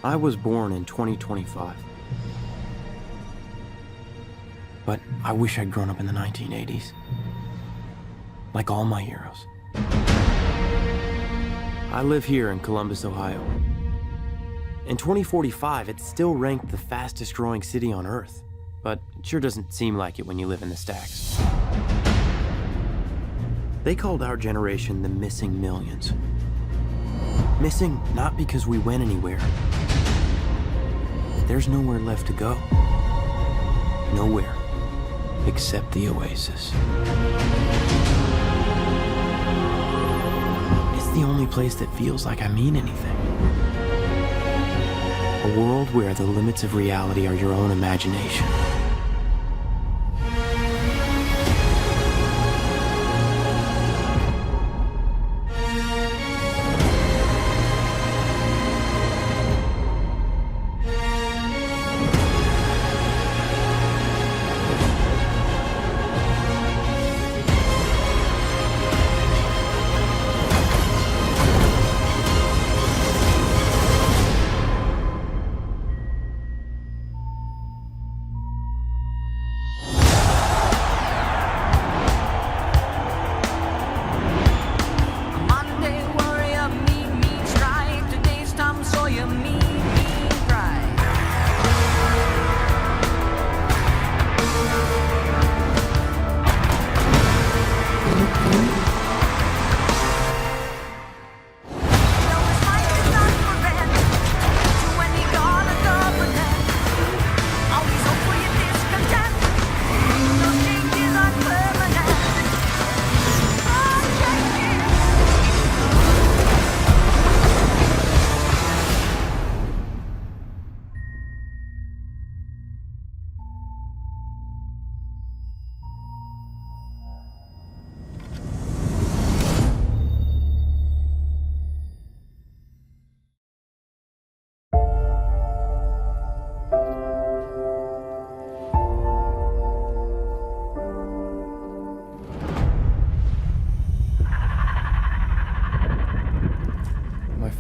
I was born in 2025. But I wish I'd grown up in the 1980s. Like all my heroes. I live here in Columbus, Ohio. In 2045, it's still ranked the fastest growing city on Earth. But it sure doesn't seem like it when you live in the stacks. They called our generation the missing millions. Missing not because we went anywhere. There's nowhere left to go. Nowhere except the oasis. It's the only place that feels like I mean anything. A world where the limits of reality are your own imagination.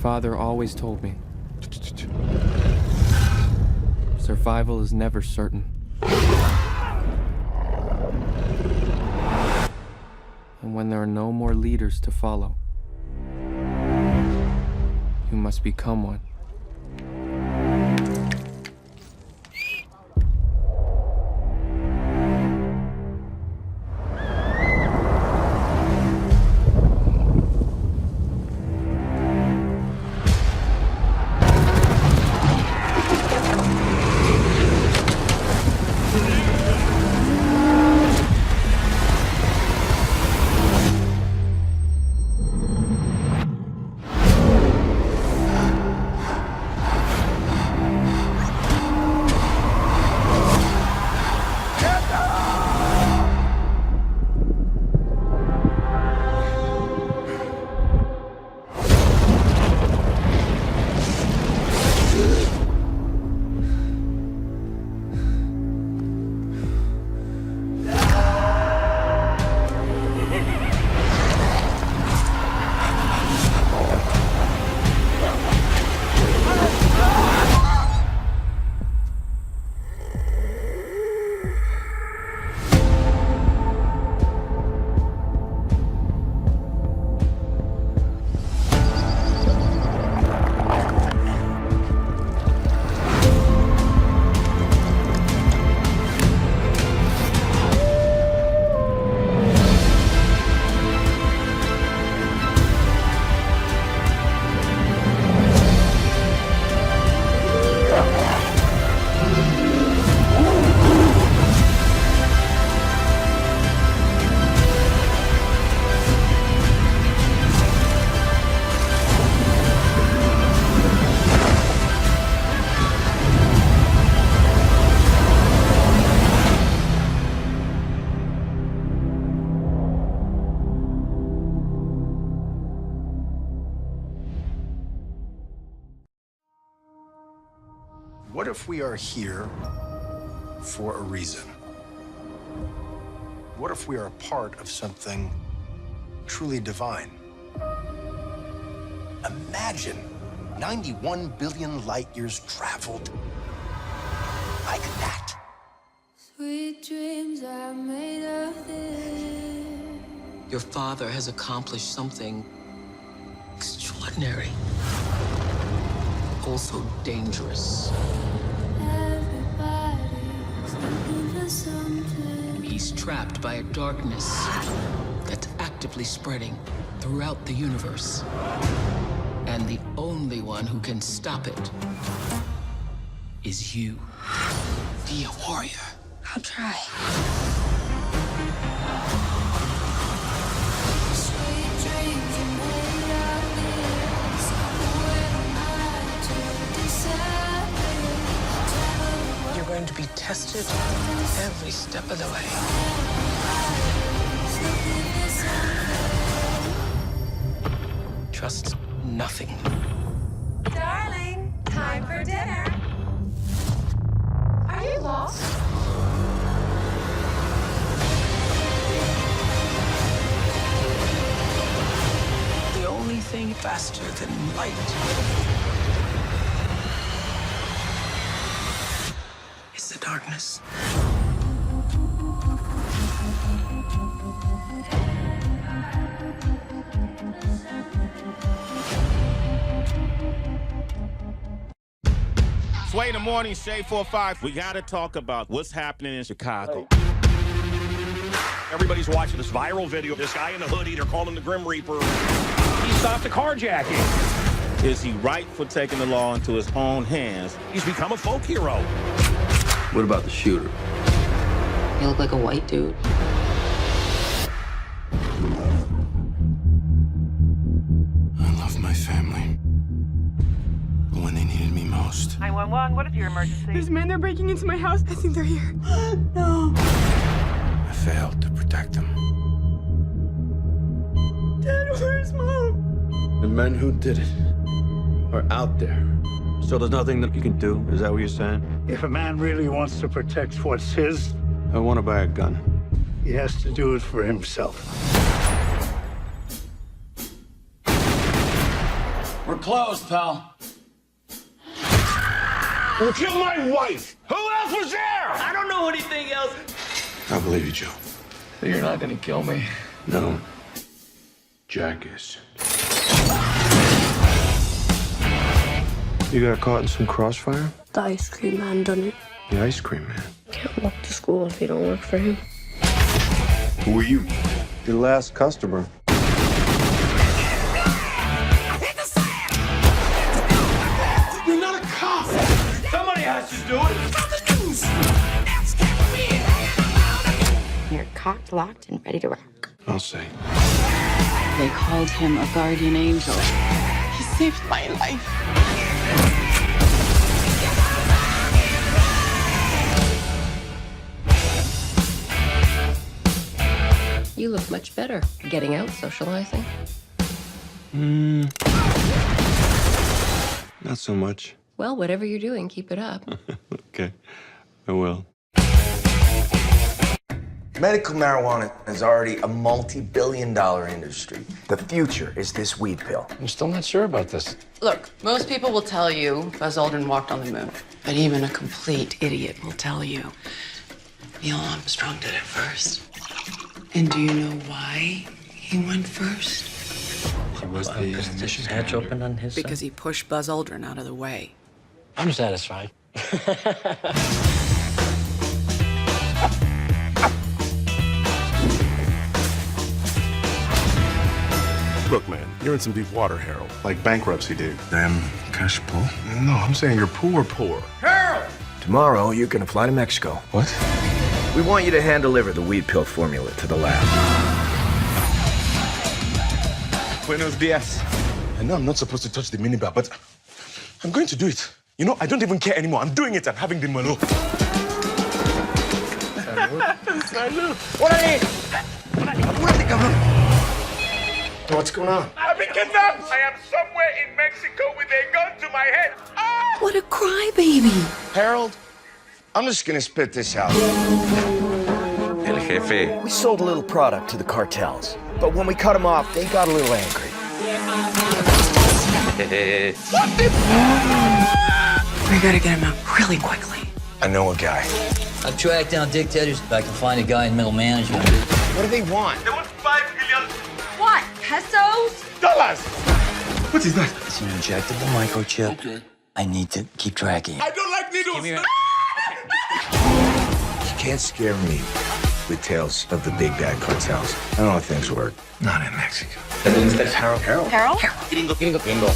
Father always told me, survival is never certain. And when there are no more leaders to follow, you must become one. What if we are here for a reason? What if we are a part of something truly divine? Imagine 91 billion light years traveled. Like that. Sweet dreams are made of this. Your father has accomplished something extraordinary. Also dangerous. Everybody's looking for something. He's trapped by a darkness that's actively spreading throughout the universe. And the only one who can stop it is you. Be a warrior. I'll try. Sweet dreams are made of this. Who am I to decide? You're going to be tested every step of the way. Trust nothing. Darling, time for dinner. Are you lost? The only thing faster than light is the darkness. Sway in the morning, Shade 4-5. We gotta talk about what's happening in Chicago. Everybody's watching this viral video of this guy in the hoodie. They're calling him the Grim Reaper. He stopped a carjacking. Is he right for taking the law into his own hands? He's become a folk hero. What about the shooter? You look like a white dude. I love my family. But when they needed me most, 911, what is your emergency? There's men, they're breaking into my house. I think they're here. No. I failed to protect them. Dad, where's Mom? The men who did it are out there. So there's nothing that you can do? Is that what you're saying? If a man really wants to protect what's his, I want to buy a gun. he has to do it for himself. We're closed, pal. You killed my wife! Who else was there? I don't know anything else. I believe you, Joe. You're not gonna kill me. No. Jack is. You got caught in some crossfire? The ice cream man done it. The ice cream man. Can't walk to school if you don't work for him. Who are you? Your last customer. You're not a cop! Somebody has to do it. You're cocked, locked, and ready to rock. I'll say. They called him a guardian angel. He saved my life. You look much better. Getting out, socializing. Not so much. Well, whatever you're doing, keep it up. Okay, I will. Medical marijuana is already a multi-billion-dollar industry. The future is this weed pill. I'm still not sure about this. Look, most people will tell you Buzz Aldrin walked on the moon. But even a complete idiot will tell you Neil Armstrong did it first. And do you know why he went first? He was the mission hatch open on his Because he pushed Buzz Aldrin out of the way. I'm satisfied. Look, man, you're in some deep water, Harold. Like bankruptcy, dude. Them cash pull? No, I'm saying you're poor. Harold! Tomorrow, you're gonna fly to Mexico. What? We want you to hand-deliver the weed pill formula to the lab. Buenos dias. I know I'm not supposed to touch the minibar, but I'm going to do it. You know, I don't even care anymore. I'm doing it and having the malo. What's going on? I've been kidnapped! I am somewhere in Mexico with a gun to my head. Ah! What a crybaby! Harold, I'm just gonna spit this out. El jefe. We sold a little product to the cartels, but when we cut them off, they got a little angry. We gotta get him out really quickly. I know a guy. I've tracked down dictators. I can find a guy in middle management. What do they want? They want 5 million What? Pesos? dollars. What is that? It's an injectable microchip. Okay. I need to keep tracking. I don't like needles. You can't scare me with tales of the big bad cartels. I don't know how things work. Not in Mexico. That's Harold. Harold? Harold? Gringo.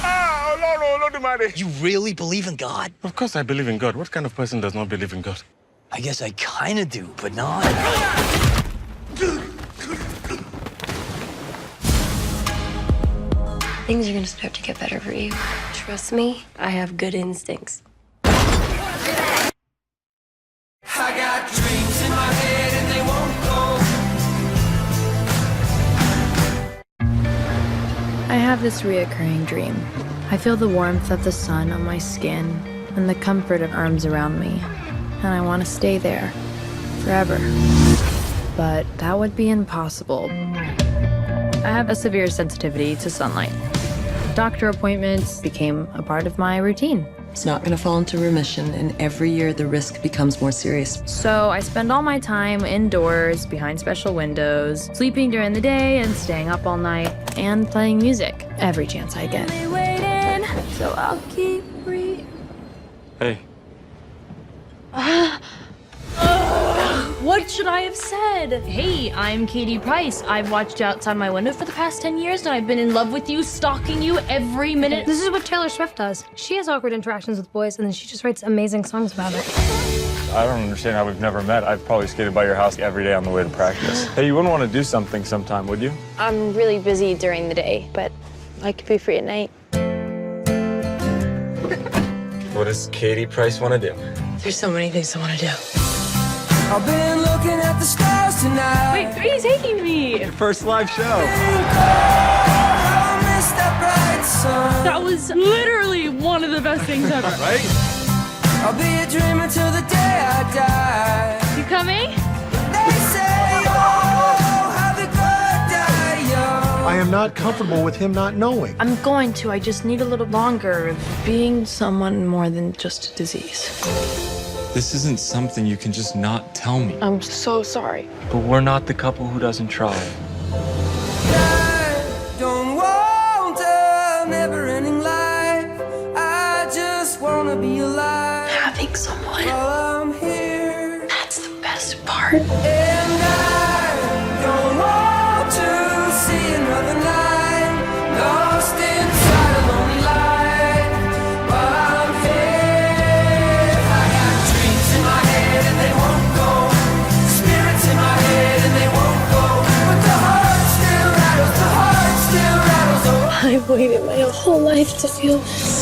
Oh, no, Dumare. You really believe in God? Of course I believe in God. What kind of person does not believe in God? I guess I kind of do, but not. Things are gonna start to get better for you. Trust me, I have good instincts. I got dreams in my head and they won't go. I have this reoccurring dream. I feel the warmth of the sun on my skin and the comfort of arms around me, and I want to stay there forever. But that would be impossible. I have a severe sensitivity to sunlight. Doctor appointments became a part of my routine. It's not gonna fall into remission, and every year the risk becomes more serious. So I spend all my time indoors, behind special windows, sleeping during the day and staying up all night, and playing music every chance I get. So I'll keep Hey. What should I have said? Hey, I'm Katie Price. I've watched you outside my window for the past 10 years, and I've been in love with you, stalking you every minute. This is what Taylor Swift does. She has awkward interactions with boys, and then she just writes amazing songs about it. I don't understand how we've never met. I've probably skated by your house every day on the way to practice. Hey, you wouldn't want to do something sometime, would you? I'm really busy during the day, but I could be free at night. What does Katie Price want to do? There's so many things I wanna do. I've been looking at the stars tonight. Wait, where are you taking me? Your first live show. That was literally one of the best things ever. Right? I'll be a dreamer till the day I die. You coming? They say, oh, have a good day, young. I am not comfortable with him not knowing. I'm going to. I just need a little longer of being someone more than just a disease. This isn't something you can just not tell me. I'm so sorry. But we're not the couple who doesn't try. I don't want a never-ending life. I just wanna be alive. Having someone, While I'm here. that's the best part. And I don't want to see another night lost inside a lonely light. While I'm here, I got dreams in my head and they won't go. Spirits in my head and they won't go. But the heart still rattles, the heart still rattles. Oh, I've waited my whole life to feel this.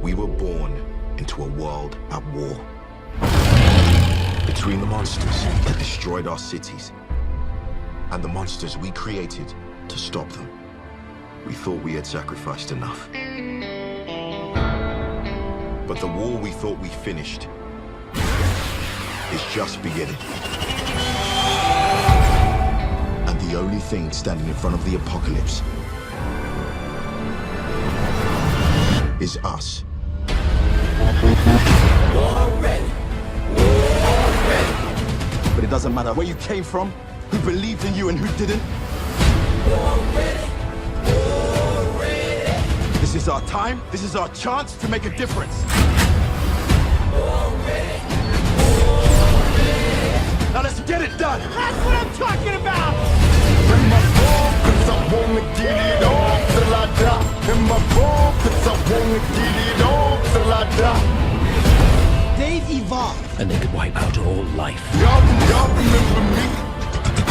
We were born into a world at war. Between the monsters that destroyed our cities and the monsters we created to stop them. We thought we had sacrificed enough. But the war we thought we finished is just beginning. And the only thing standing in front of the apocalypse is us. But it doesn't matter where you came from, who believed in you and who didn't. This is our time, this is our chance to make a difference. Now let's get it done. That's what I'm talking about. in my pockets, I wanna get it on till I die. In my pockets, I wanna get it on till I die. They've evolved. And they could wipe out all life. Y'all remember me?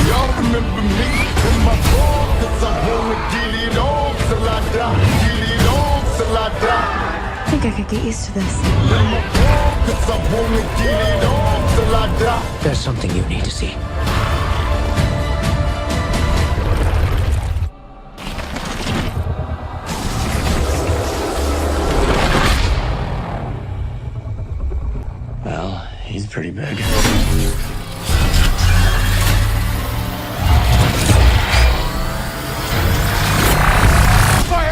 Y'all remember me? In my pockets, I wanna get it on till I die. Get it on till I die. think I could get used to this. There's something you need to see. Well, he's pretty big.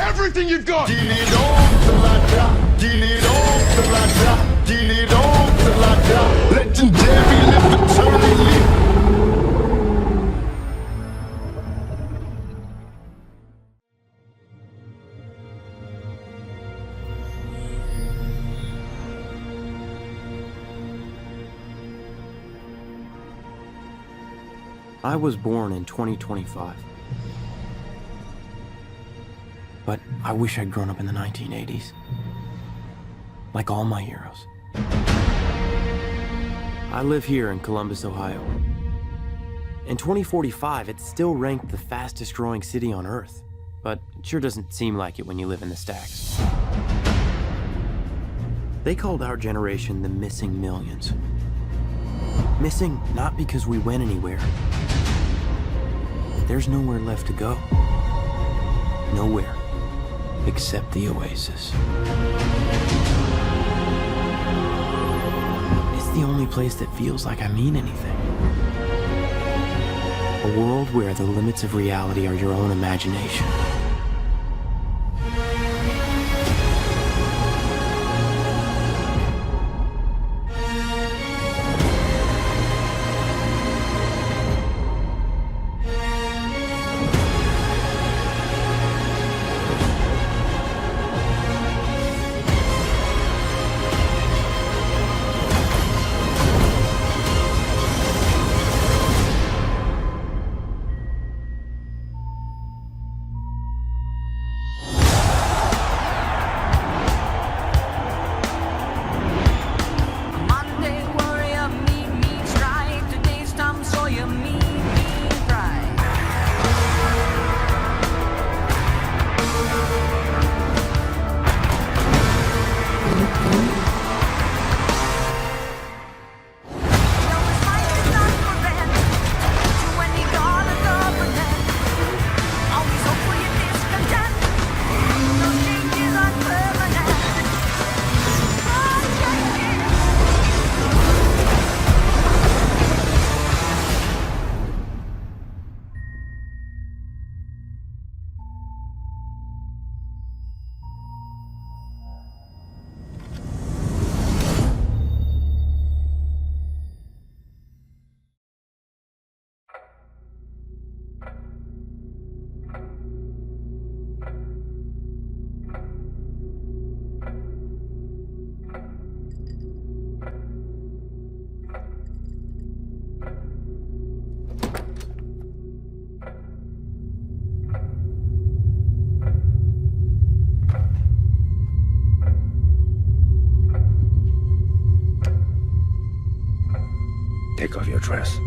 Everything you've got! I was born in 2025. But I wish I'd grown up in the 1980s. Like all my heroes. I live here in Columbus, Ohio. In 2045, it's still ranked the fastest growing city on Earth. But it sure doesn't seem like it when you live in the stacks. They called our generation the missing millions. Missing not because we went anywhere. There's nowhere left to go. Nowhere. Except the oasis. It's the only place that feels like I mean anything. A world where the limits of reality are your own imagination. Take off your dress.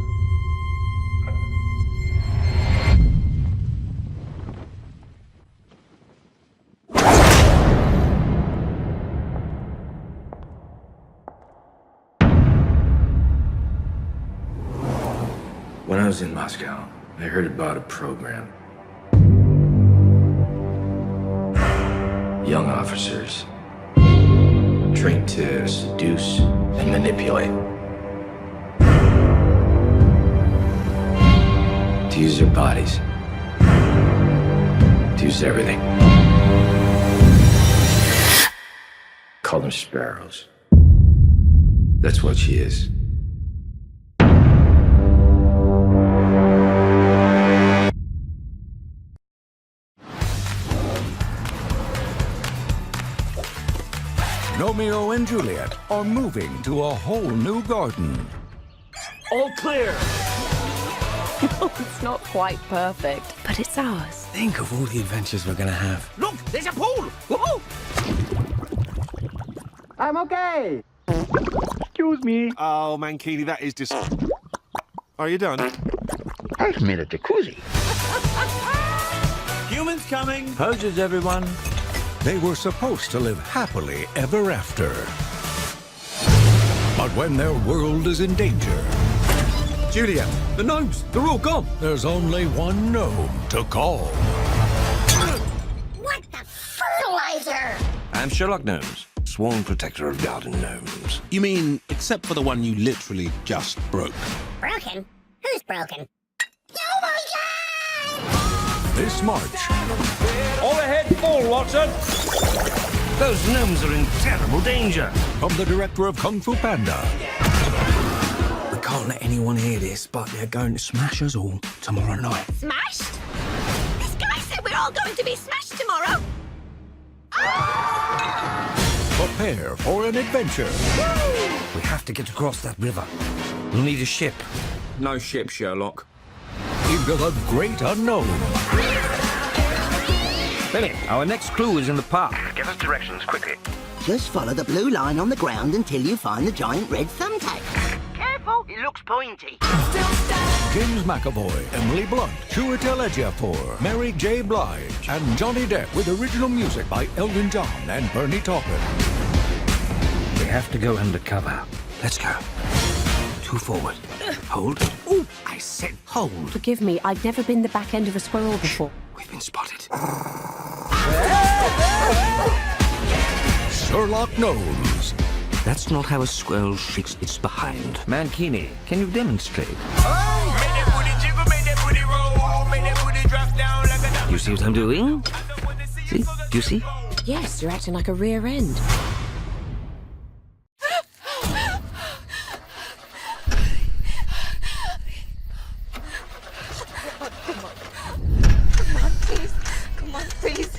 When I was in Moscow, I heard about a program. Young officers trained to seduce and manipulate. To use their bodies. To use everything. Call them sparrows. That's what she is. Romeo and Juliet are moving to a whole new garden. All clear! It's not quite perfect, but it's ours. Think of all the adventures we're gonna have. Look, there's a pool! Woohoo! I'm okay. Excuse me. Oh, Mankini, that is just... Are you done? I've made a jacuzzi. Humans coming. How's everyone? They were supposed to live happily ever after. But when their world is in danger... Julia, the gnomes, they're all gone. There's only one gnome to call. What the fertilizer? I'm Sherlock Gnomes, sworn protector of garden gnomes. You mean, except for the one you literally just broke? Broken? Who's broken? Oh my God! This March... All ahead, full, Watson! Those gnomes are in terrible danger. From the director of Kung Fu Panda. We can't let anyone hear this, but they're going to smash us all tomorrow night. Smashed? This guy said we're all going to be smashed tomorrow. Prepare for an adventure. We have to get across that river. We'll need a ship. No ship, Sherlock. Into the great unknown. Benny, our next clue is in the park. Give us directions quickly. Just follow the blue line on the ground until you find the giant red thumbtack. Careful, it looks pointy. James McAvoy, Emily Blunt, Chiwetel Ejiofor, Mary J. Blige, and Johnny Depp with original music by Elton John and Bernie Taupin. We have to go undercover. Let's go. 2 forward. Hold. Ooh, I said hold. Forgive me, I've never been the back end of a squirrel before. We've been spotted. Sherlock Gnomes. That's not how a squirrel shakes its behind. Mankini, can you demonstrate? You see what I'm doing? See? Do you see? Yes, you're acting like a rear end. Come on, please.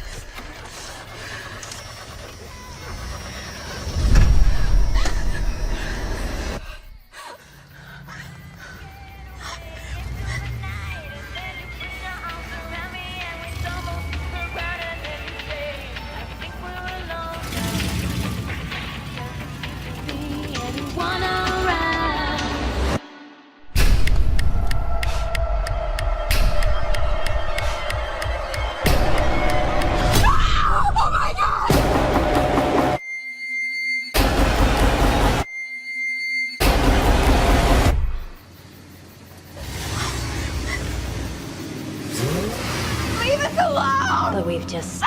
But we've just